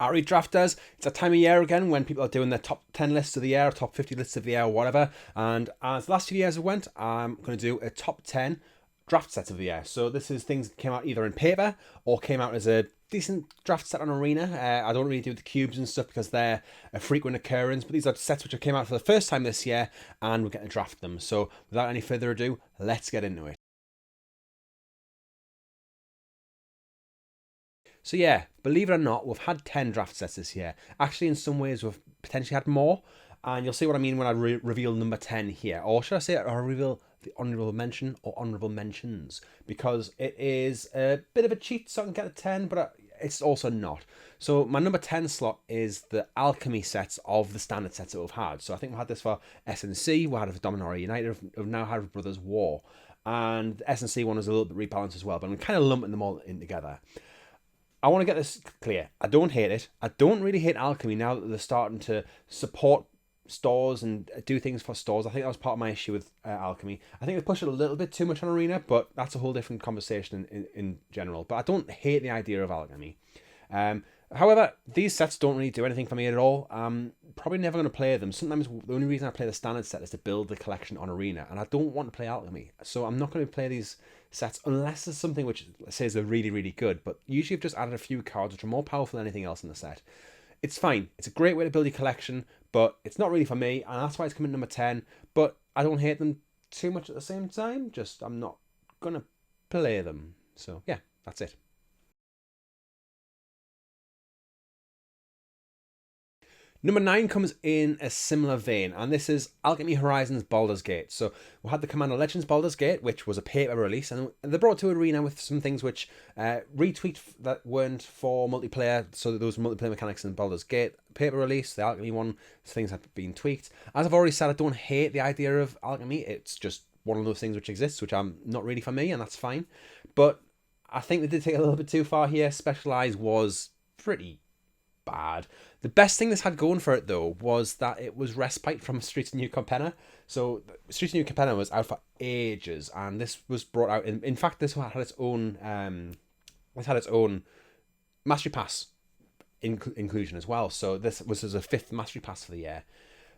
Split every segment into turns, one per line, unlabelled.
Alright, drafters, it's a time of year again when people are doing their top 10 lists of the year, top 50 lists of the year, or whatever. And as the last few years went, I'm going to do a top 10 draft sets of the year. So this is things that came out either in paper or came out as a decent draft set on Arena. I don't really do the cubes and stuff because they're a frequent occurrence, but these are sets which have came out for the first time this year, and we're going to draft them. So without any further ado, let's get into it. So yeah, believe it or not, we've had 10 draft sets this year. Actually, in some ways, we've potentially had more. And you'll see what I mean when I reveal number 10 here. Or should I say, I'll reveal the honourable mention or honourable mentions. Because it is a bit of a cheat, so I can get a 10, but it's also not. So my number 10 slot is the Alchemy sets of the standard sets that we've had. So I think we've had this for S&C, we had it for Dominar United, we've now had it for Brothers War. And the S&C one was a little bit rebalanced as well, but I'm kind of lumping them all in together. I want to get this clear. I don't hate it. I don't really hate Alchemy now that they're starting to support stores and do things for stores. I think that was part of my issue with Alchemy. I think they pushed it a little bit too much on Arena, but that's a whole different conversation in general. But I don't hate the idea of Alchemy. However, these sets don't really do anything for me at all. I'm probably never going to play them. Sometimes the only reason I play the standard set is to build the collection on Arena, and I don't want to play Alchemy. So I'm not going to play these sets unless there's something which says they're really, really good. But usually I've just added a few cards which are more powerful than anything else in the set. It's fine. It's a great way to build your collection, but it's not really for me, and that's why it's coming at number 10. But I don't hate them too much at the same time. Just I'm not going to play them. So yeah, that's it. Number 9 comes in a similar vein, and this is Alchemy Horizons Baldur's Gate. So we had the Commander Legends Baldur's Gate, which was a paper release, and they brought to Arena with some things which retweet that weren't for multiplayer, so those multiplayer mechanics in Baldur's Gate. Paper release, the Alchemy one, things have been tweaked. As I've already said, I don't hate the idea of Alchemy. It's just one of those things which exists, which I'm not really for me, and that's fine. But I think they did take it a little bit too far here. Specialized was pretty bad. The best thing this had going for it, though, was that it was respite from Streets of New Capenna. So Streets of New Capenna was out for ages, and this was brought out. In fact, this had its own. This had its own Mastery Pass inclusion as well. So this was as a 5th Mastery Pass for the year.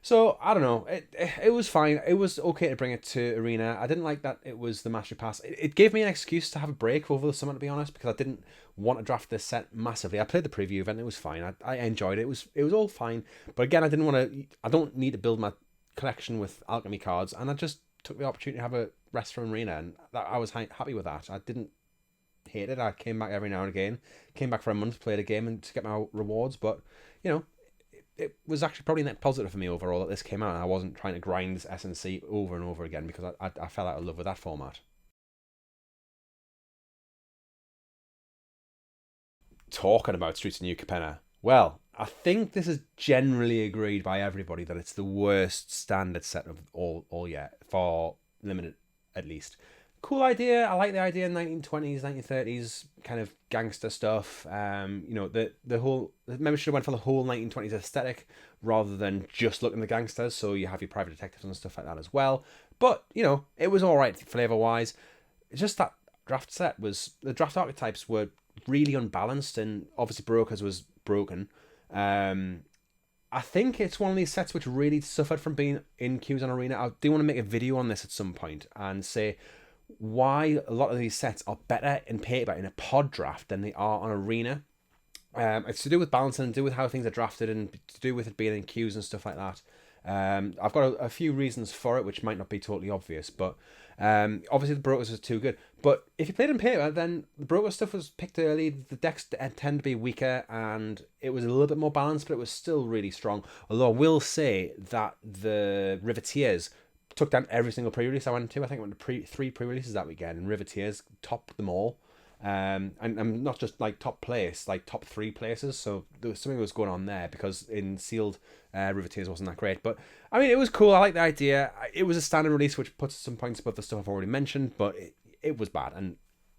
So I don't know. It was fine. It was okay to bring it to Arena. I didn't like that it was the Mastery Pass. It gave me an excuse to have a break over the summer, to be honest, because I didn't want to draft this set massively. I played the preview event. It was fine. I enjoyed it. It was all fine. But again, I didn't want to. I don't need to build my collection with Alchemy cards, and I just took the opportunity to have a rest from Arena, and I was happy with that. I didn't hate it. I came back every now and again. Came back for a month, played a game, and to get my rewards. But you know. It was actually probably net positive for me overall that this came out, and I wasn't trying to grind this S&C over and over again because I fell out of love with that format. Talking about Streets of New Capenna, well, I think this is generally agreed by everybody that it's the worst standard set of all yet, for limited at least. Cool idea. I like the idea. 1920s, 1930s kind of gangster stuff. Maybe should have went for the whole 1920s aesthetic rather than just looking at the gangsters. So you have your private detectives and stuff like that as well. But it was all right flavor wise. It's just that the draft archetypes were really unbalanced, and obviously Brokers was broken. I think it's one of these sets which really suffered from being in queues on Arena. I do want to make a video on this at some point and say why a lot of these sets are better in paper in a pod draft than they are on Arena. It's to do with balancing and to do with how things are drafted and to do with it being in queues and stuff like that. I've got a few reasons for it, which might not be totally obvious, but obviously the Brokers was too good. But if you played in paper, then the Broker stuff was picked early, the decks tend to be weaker, and it was a little bit more balanced, but it was still really strong. Although I will say that the Riveteers took down every single pre-release I went to. I think I went to 3 pre-releases that weekend, and Riveteers topped them all. And I'm not just like top place, like top 3 places. So there was something that was going on there, because in sealed Riveteers wasn't that great. But I mean, it was cool. I like the idea. It was a standard release, which puts some points above the stuff I've already mentioned, but it was bad and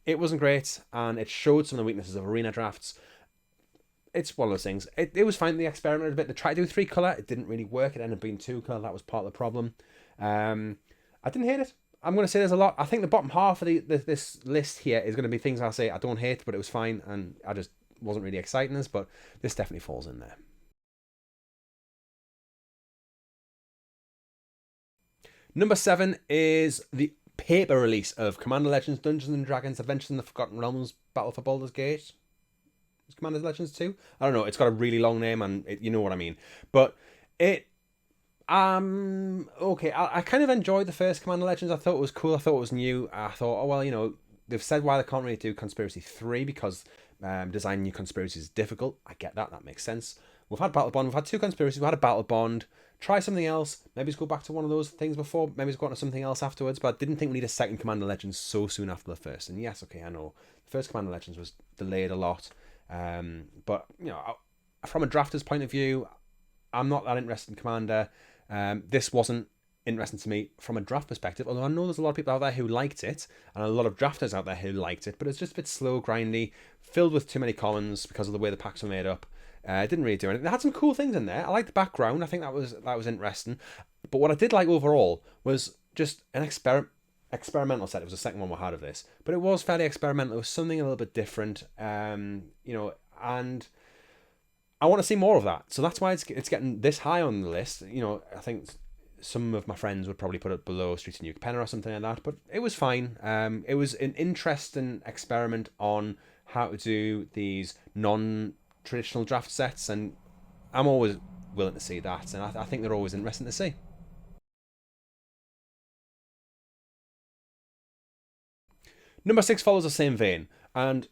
it wasn't great, and it showed some of the weaknesses of Arena drafts. It's one of those things. It was fine. They experimented a bit. They tried to do 3 color. It didn't really work. It ended up being 2 color. That was part of the problem. I didn't hate it. I'm going to say there's a lot. I think the bottom half of this list here is going to be things I'll say I don't hate, but it was fine, and I just wasn't really exciting us, but this definitely falls in there. Number 7 is the paper release of Commander Legends Dungeons and Dragons Adventures in the Forgotten Realms Battle for Baldur's Gate. Is Commander Legends 2? I don't know. It's got a really long name, and you know what I mean. But it okay, I kind of enjoyed the first Commander Legends. I thought it was cool. I thought it was new. I thought, oh well, they've said why they can't really do Conspiracy 3 because designing new conspiracies is difficult. I get that. That makes sense. We've had Battle Bond. We've had 2 conspiracies. We've had a Battle Bond. Try something else. Maybe go back to one of those things before. Maybe go on to something else afterwards. But I didn't think we need a second Commander Legends so soon after the first. And yes, okay, I know the first Commander Legends was delayed a lot. But from a drafter's point of view, I'm not that interested in Commander. This wasn't interesting to me from a draft perspective, although I know there's a lot of people out there who liked it, and a lot of drafters out there who liked it, but it's just a bit slow, grindy, filled with too many commons because of the way the packs were made up. It didn't really do anything. It had some cool things in there. I liked the background. I think that was interesting. But what I did like overall was just an experimental set. It was the second one we had of this, but it was fairly experimental. It was something a little bit different, and I want to see more of that. So that's why it's getting this high on the list. I think some of my friends would probably put it below Streets of New Capenna or something like that, but it was fine. It was an interesting experiment on how to do these non-traditional draft sets, and I'm always willing to see that, and I think they're always interesting to see. Number 6 follows the same vein, and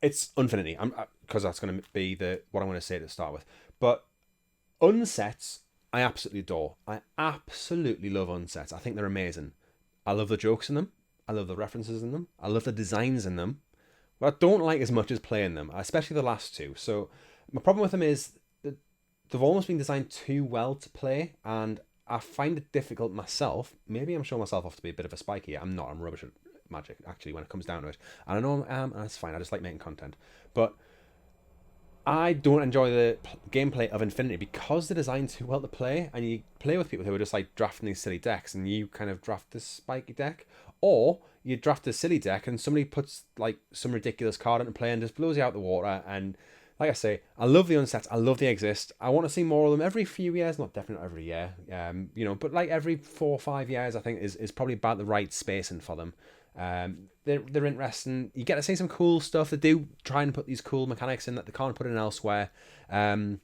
it's Unfinity. Because that's going to be what I'm going to say to start with. But unsets, I absolutely adore. I absolutely love unsets. I think they're amazing. I love the jokes in them. I love the references in them. I love the designs in them. What I don't like as much as playing them, especially the last 2. So my problem with them is that they've almost been designed too well to play, and I find it difficult myself. Maybe I'm showing myself off to be a bit of a spiky. I'm not. I'm rubbish at Magic, actually, when it comes down to it. And I know I am, and that's fine. I just like making content. But I don't enjoy the gameplay of Infinity because they're designed too well to play, and you play with people who are just like drafting these silly decks, and you kind of draft this spiky deck, or you draft a silly deck and somebody puts like some ridiculous card into play and just blows you out the water. And like I say, I love the unsets. I love they exist. I want to see more of them every few years, not definitely every year, but like every 4 or 5 years, I think is probably about the right spacing for them. They're interesting. You get to see some cool stuff. They do try and put these cool mechanics in that they can't put in elsewhere. And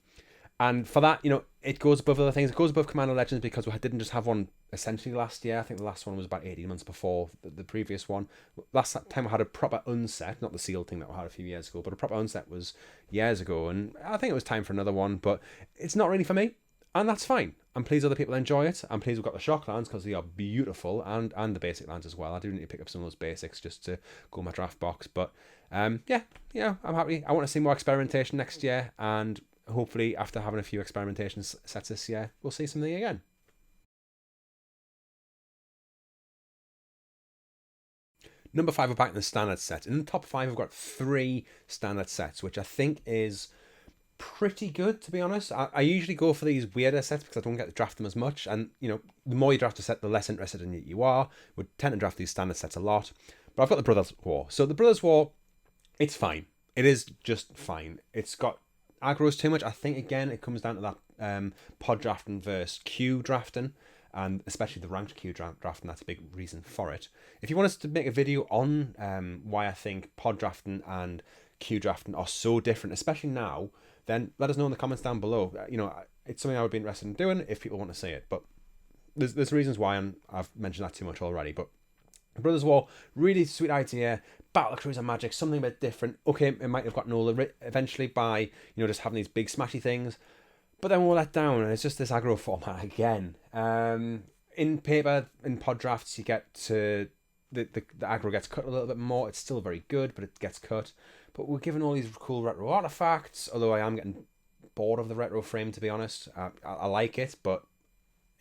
for that, it goes above other things. It goes above Commander Legends because we didn't just have one essentially last year. I think the last one was about 18 months before the previous one. Last time we had a proper unset, not the sealed thing that we had a few years ago, but a proper unset was years ago. And I think it was time for another one, but it's not really for me. And that's fine. I'm pleased other people enjoy it. I'm pleased we've got the shock lands because they are beautiful, and the basic lands as well. I do need to pick up some of those basics just to go in my draft box. But I'm happy. I want to see more experimentation next year, and hopefully after having a few experimentation sets this year, we'll see something again. Number 5, we're back in the standard set. In the top 5, we've got 3 standard sets, which I think is pretty good, to be honest. I usually go for these weirder sets because I don't get to draft them as much, and the more you draft a set, the less interested in it you are. We tend to draft these standard sets a lot, but I've got the Brothers War. So the Brothers War, it's fine. It is just fine. It's got aggro's too much. I think again it comes down to that pod drafting versus queue drafting, and especially the ranked queue drafting. That's a big reason for it. If you want us to make a video on why I think pod drafting and queue drafting are so different, especially now, then let us know in the comments down below. It's something I would be interested in doing if people want to see it. But there's reasons why, and I've mentioned that too much already. But Brothers War, really sweet idea. Battlecruiser Magic, something a bit different. Okay, it might have gotten older eventually by just having these big smashy things, but then we're let down, and it's just this aggro format again. In paper, in pod drafts, you get to the aggro gets cut a little bit more. It's still very good, but it gets cut. But we're given all these cool retro artifacts, although I am getting bored of the retro frame, to be honest. I like it, but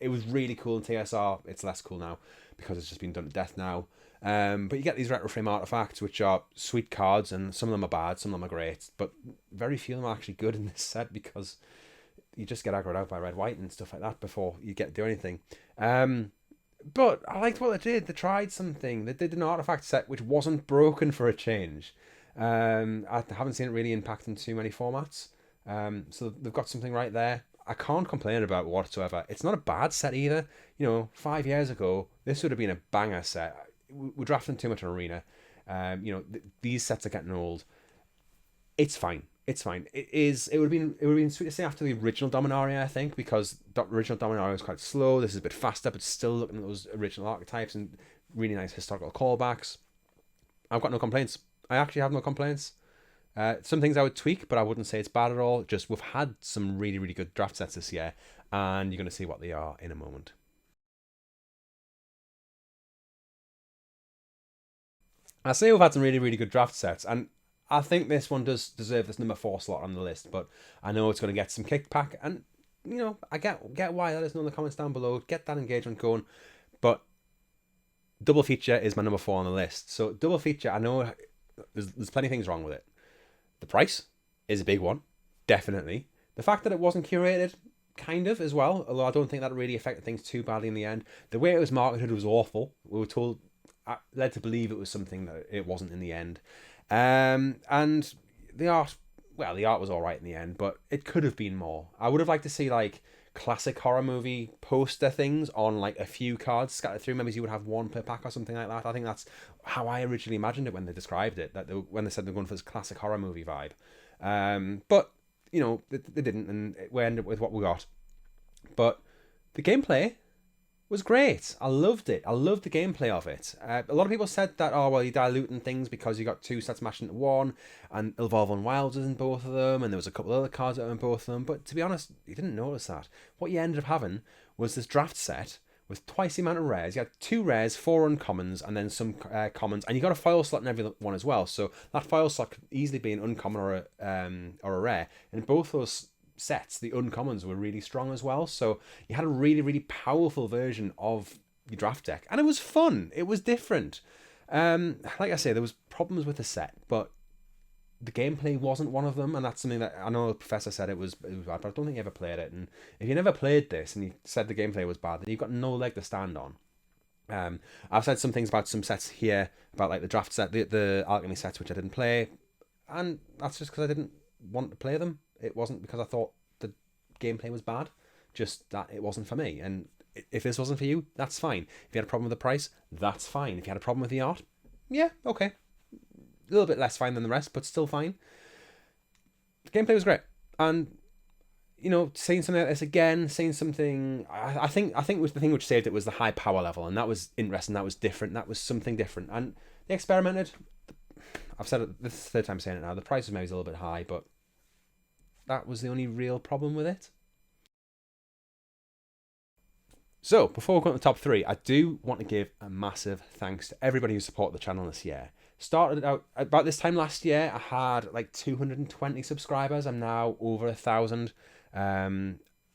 it was really cool in TSR. It's less cool now because it's just been done to death now. But you get these retro frame artifacts, which are sweet cards, and some of them are bad, some of them are great, but very few of them are actually good in this set because you just get aggroed out by red, white, and stuff like that before you get to do anything. But I liked what they did. They tried something. They did an artifact set which wasn't broken for a change. I haven't seen it really impacting too many formats. So they've got something right there. I can't complain about it whatsoever. It's not a bad set either. 5 years ago, this would have been a banger set. We're drafting too much in Arena. These sets are getting old. It's fine. It's fine. It is. It would have been sweet to say after the original Dominaria, I think, because the original Dominaria was quite slow. This is a bit faster, but still looking at those original archetypes and really nice historical callbacks. I've got no complaints. I actually have no complaints. Some things I would tweak, but I wouldn't say it's bad at all. Just we've had some really, really good draft sets this year, and you're going to see what they are in a moment. I say we've had some really, really good draft sets, and I think this one does deserve this number 4 slot on the list, but I know it's going to get some kickback, and I get why. Let us know in the comments down below. Get that engagement going, but double feature is my number 4 on the list. So double feature, I know there's plenty of things wrong with it. The price is a big one, definitely. The fact that it wasn't curated, kind of as well, although I don't think that really affected things too badly in the end. The way it was marketed was awful. We were told, led to believe it was something that it wasn't in the end. And the art, well, the art was all right in the end, but it could have been more. I would have liked to see like classic horror movie poster things on like a few cards scattered through. Maybe you would have one per pack or something like that. I think that's how I originally imagined it when they described it, when they said they're going for this classic horror movie vibe. But they didn't, and we ended up with what we got. But the gameplay was great. I loved it. I loved the gameplay of it. A lot of people said that, oh, well, you're diluting things because you got 2 sets mashed into one, and Evolve on Wilds was in both of them, and there was a couple other cards that were in both of them. But to be honest, you didn't notice that. What you ended up having was this draft set with twice the amount of rares. You had 2 rares, 4 uncommons, and then some commons, and you got a foil slot in every one as well. So that foil slot could easily be an uncommon or a rare. And both those sets, the uncommons were really strong as well. So you had a really, really powerful version of your draft deck, and it was fun. It was different. Like I say, there was problems with the set, but the gameplay wasn't one of them, and that's something that I know the professor said it was bad, but I don't think he ever played it. And if you never played this and you said the gameplay was bad, then you've got no leg to stand on. I've said some things about some sets here, about like the draft set, the alchemy sets, which I didn't play, and that's just because I didn't want to play them. It wasn't because I thought the gameplay was bad, just that it wasn't for me. And if this wasn't for you, that's fine. If you had a problem with the price, that's fine. If you had a problem with the art, yeah, okay. A little bit less fine than the rest, but still fine. The gameplay was great. And, seeing something like this again, seeing something, I think was the thing which saved it was the high power level, and that was interesting, that was different, that was something different. And they experimented. I've said it, this is the third time saying it now, the price was maybe a little bit high, but that was the only real problem with it. So, before we go on to the top 3, I do want to give a massive thanks to everybody who supported the channel this year. Started out about this time last year, I had like 220 subscribers. I'm now over 1,000.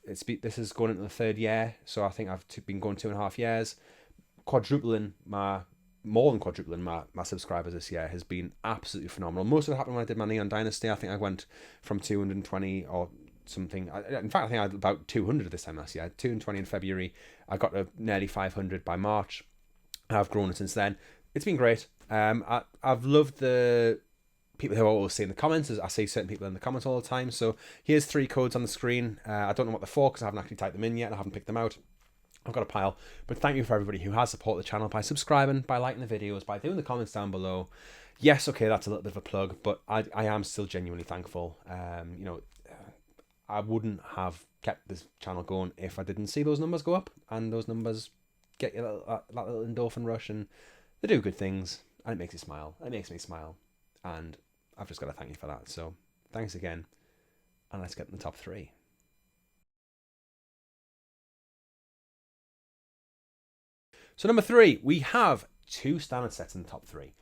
This is going into the 3rd year, so I think I've been going 2.5 years. More than quadrupling my subscribers this year has been absolutely phenomenal. Most of it happened when I did my Neon Dynasty. I think I went from 220 or something. In fact, I think I had about 200 this time last year. I had 220 in February. I got to nearly 500 by March. I've grown it since then. It's been great. I've loved the people who I always see in the comments. I see certain people in the comments all the time. So here's 3 codes on the screen. I don't know what they're for because I haven't actually typed them in yet. I haven't picked them out. I've got a pile, but thank you for everybody who has supported the channel by subscribing, by liking the videos, by doing the comments down below. Yes, okay, that's a little bit of a plug, but I am still genuinely thankful. I wouldn't have kept this channel going if I didn't see those numbers go up, and those numbers get you that little endorphin rush, and they do good things, and it makes you smile. It makes me smile, and I've just got to thank you for that. So thanks again, and let's get in the top 3. So number 3, we have 2 standard sets in the top 3,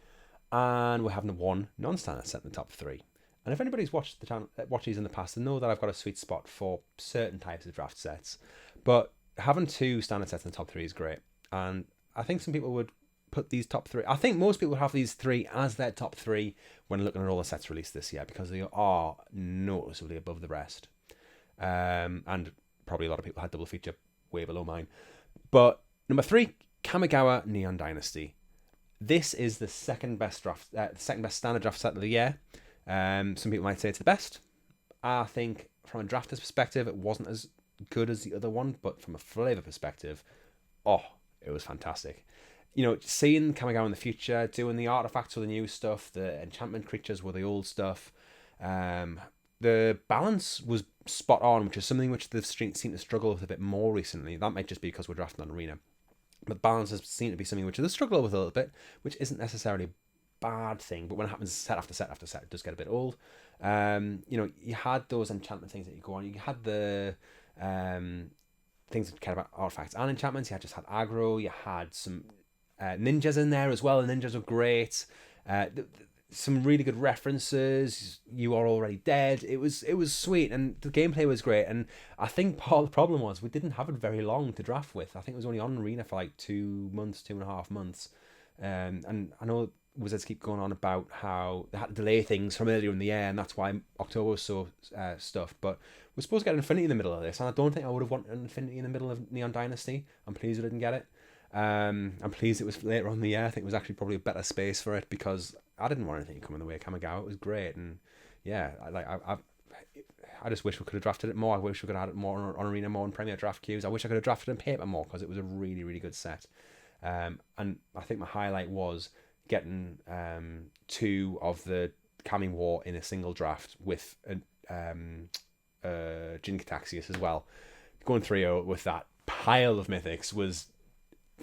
and we're having 1 non-standard set in the top 3. And if anybody's watched the channel, watched these in the past, they know that I've got a sweet spot for certain types of draft sets. But having 2 standard sets in the top 3 is great, and I think some people would put these top 3. I think most people would have these 3 as their top 3 when looking at all the sets released this year, because they are noticeably above the rest. And probably a lot of people had double feature way below mine. But number 3. Kamigawa Neon Dynasty. This is the second best standard draft set of the year. Some people might say it's the best. I think from a drafter's perspective, it wasn't as good as the other one, but from a flavor perspective, oh, it was fantastic. You know, seeing Kamigawa in the future, doing the artifacts with the new stuff, the enchantment creatures with the old stuff, the balance was spot on, which is something which they've seemed to struggle with a bit more recently. That might just be because we're drafting on Arena. But balance has seemed to be something which they struggle with a little bit, which isn't necessarily a bad thing. But when it happens set after set after set, it does get a bit old. You know, you had those enchantment things that you go on. You had the things that care about artifacts and enchantments. You had aggro. You had some ninjas in there as well. The ninjas are great. Some really good references. You are already dead. It was sweet, and the gameplay was great. And I think part of the problem was we didn't have it very long to draft with. I think it was only on Arena for like 2 months, 2.5 months. And I know Wizards keep going on about how they had to delay things from earlier in the year, and that's why October was so stuffed. But we're supposed to get Infinity in the middle of this, and I don't think I would have wanted Infinity in the middle of Neon Dynasty. I'm pleased we didn't get it. I'm pleased it was later on in the year. I think it was actually probably a better space for it, because I didn't want anything to come in the way of Kamigawa. It was great, and yeah, I just wish we could have drafted it more. I wish we could have had it more on Arena, more on Premier Draft queues. I wish I could have drafted it in paper more, because it was a really, really good set. And I think my highlight was getting 2 of the Kami War in a single draft with Jin Kataxius as well. Going 3-0 with that pile of mythics was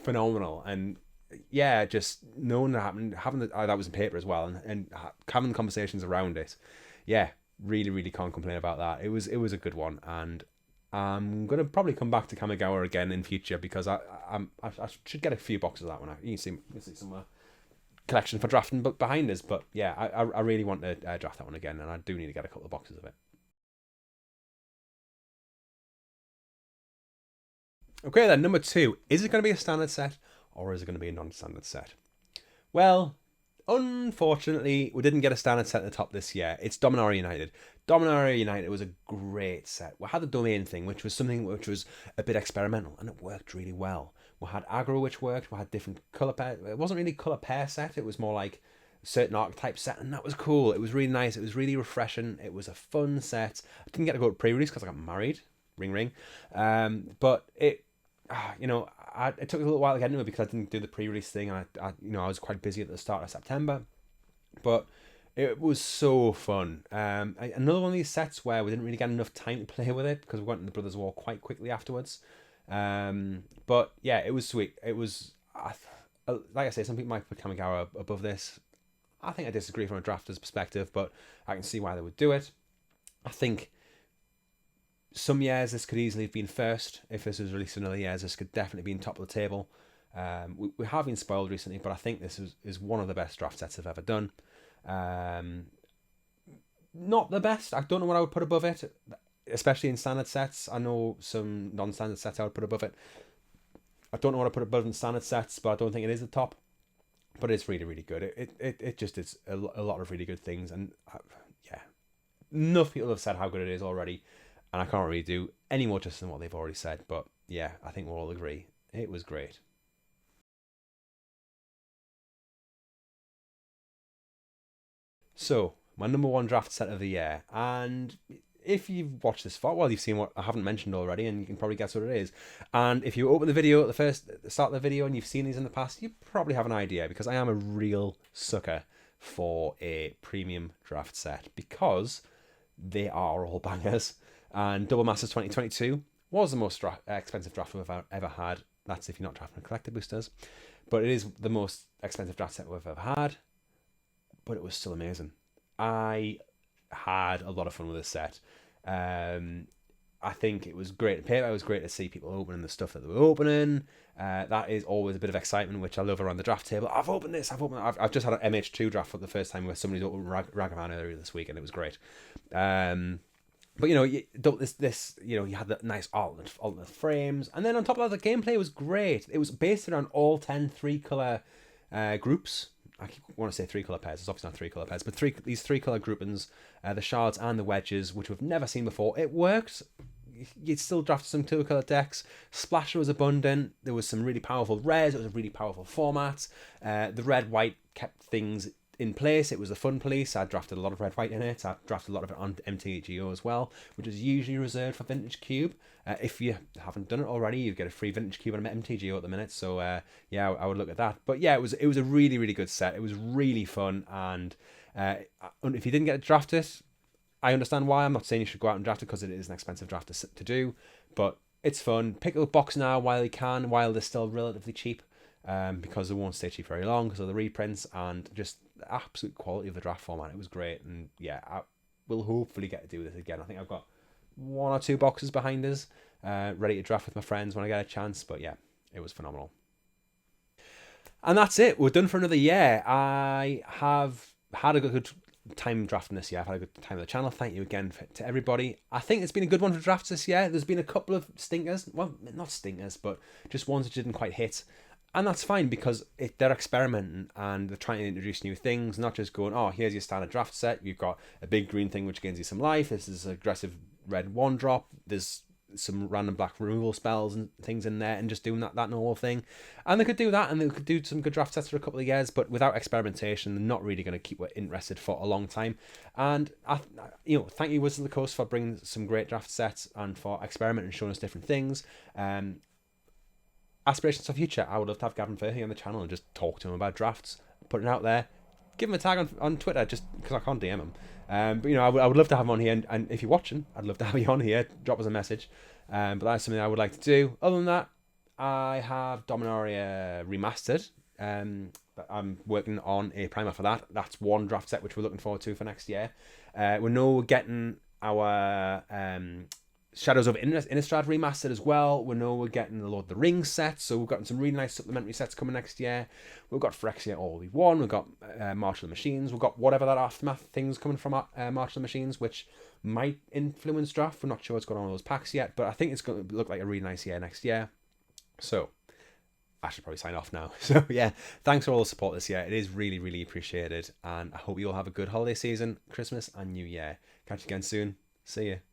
phenomenal. And yeah, just knowing that happened, having that was in paper as well, and having conversations around it, yeah, really, really can't complain about that. It was a good one, and I'm gonna probably come back to Kamigawa again in future, because I should get a few boxes of that one. You can see some collection for drafting behind us, but yeah, I really want to draft that one again, and I do need to get a couple of boxes of it. Okay, then number 2, is it going to be a standard set, or is it going to be a non-standard set? Well, unfortunately, we didn't get a standard set at the top this year. It's Dominar United. Dominar United was a great set. We had the domain thing, which was something which was a bit experimental, and it worked really well. We had aggro, which worked. We had different colour pairs. It wasn't really colour pair set. It was more like a certain archetype set, and that was cool. It was really nice. It was really refreshing. It was a fun set. I didn't get to go to pre-release because I got married. Ring, ring. But it, you know, it took a little while to get into it because I didn't do the pre-release thing, and I was quite busy at the start of September. But it was so fun. Another one of these sets where we didn't really get enough time to play with it because we went into the Brothers War quite quickly afterwards. But yeah, it was sweet. It was, like I say, some people might put Kamigawa above this. I think I disagree from a drafter's perspective, but I can see why they would do it. I think some years this could easily have been first. If this was released in other years, this could definitely be in top of the table. We have been spoiled recently, but I think this is one of the best draft sets I've ever done. Not the best. I don't know what I would put above it, especially in standard sets. I know some non-standard sets I would put above it. I don't know what I put above in standard sets, but I don't think it is the top. But it's really, really good. It just is a lot of really good things, and yeah, enough people have said how good it is already, and I can't really do any more justice than what they've already said. But yeah, I think we'll all agree it was great. So, my number 1 draft set of the year, and if you've watched this far, well, you've seen what I haven't mentioned already, and you can probably guess what it is. And if you open the video at the start of the video and you've seen these in the past, you probably have an idea, because I am a real sucker for a premium draft set, because they are all bangers. And Double Masters 2022 was the most expensive draft we've ever had. That's if you're not drafting collector boosters. But it is the most expensive draft set we've ever had. But it was still amazing. I had a lot of fun with this set. I think it was great to paper. It was great to see people opening the stuff that they were opening. That is always a bit of excitement, which I love around the draft table. I've opened this. I've just had an MH2 draft for the first time where somebody's opened Ragavan earlier this week, and it was great. But you know, you had the nice alternate frames, and then on top of that, the gameplay was great. It was based around all 10 3-color groups. I want to say 3-color pairs. It's obviously not 3-color pairs, but these 3-color groupings, the shards and the wedges, which we've never seen before. It worked you'd still draft some 2-color decks. Splasher was abundant. There was some really powerful rares. It was a really powerful format. The red-white kept things in place. It was a fun police. I drafted a lot of red-white in it. I drafted a lot of it on MTGO as well, which is usually reserved for Vintage Cube. If you haven't done it already, you get a free Vintage Cube on MTGO at the minute. So yeah, I would look at that. But yeah, it was a really, really good set. It was really fun, and if you didn't get to draft it, I understand why. I'm not saying you should go out and draft it because it is an expensive draft to do, but it's fun. Pick up a box now while you can, while they're still relatively cheap, because they won't stay cheap very long because of the reprints and just the absolute quality of the draft format. It was great, and yeah, I will hopefully get to do this again. I think I've got 1 or 2 boxes behind us, ready to draft with my friends when I get a chance. But yeah, it was phenomenal. And that's it. We're done for another year. I have had a good time drafting this year. I've had a good time on the channel. Thank you again to everybody. I think it's been a good one for drafts this year. There's been a couple of stinkers. Well, not stinkers, but just ones that didn't quite hit. And that's fine because they're experimenting and they're trying to introduce new things, not just going, oh, here's your standard draft set. You've got a big green thing which gains you some life. This is aggressive red 1-drop. There's some random black removal spells and things in there, and just doing that normal thing. And they could do that, and they could do some good draft sets for a couple of years, but without experimentation, they're not really going to keep us interested for a long time. And thank you, Wizards of the Coast, for bringing some great draft sets and for experimenting and showing us different things. Aspirations for future, I would love to have Gavin Furley on the channel and just talk to him about drafts, put it out there, give him a tag on Twitter, just because I can't DM him. But I would love to have him on here, and if you're watching, I'd love to have you on here. Drop us a message. But that's something I would like to do. Other than that, I have Dominar Remastered. But I'm working on a primer for that. That's one draft set which we're looking forward to for next year. We know we're getting our Shadows of Innistrad remastered as well. We know we're getting the Lord of the Rings set, so we've got some really nice supplementary sets coming next year. We've got Phyrexia All We Won, we've got March of the Machines, we've got whatever that Aftermath thing's coming from March of the Machines, which might influence draft. We're not sure what's going on with those packs yet, but I think it's going to look like a really nice year next year. So I should probably sign off now. So yeah, thanks for all the support this year. It is really, really appreciated, and I hope you all have a good holiday season, Christmas and New Year. Catch you again soon. See you.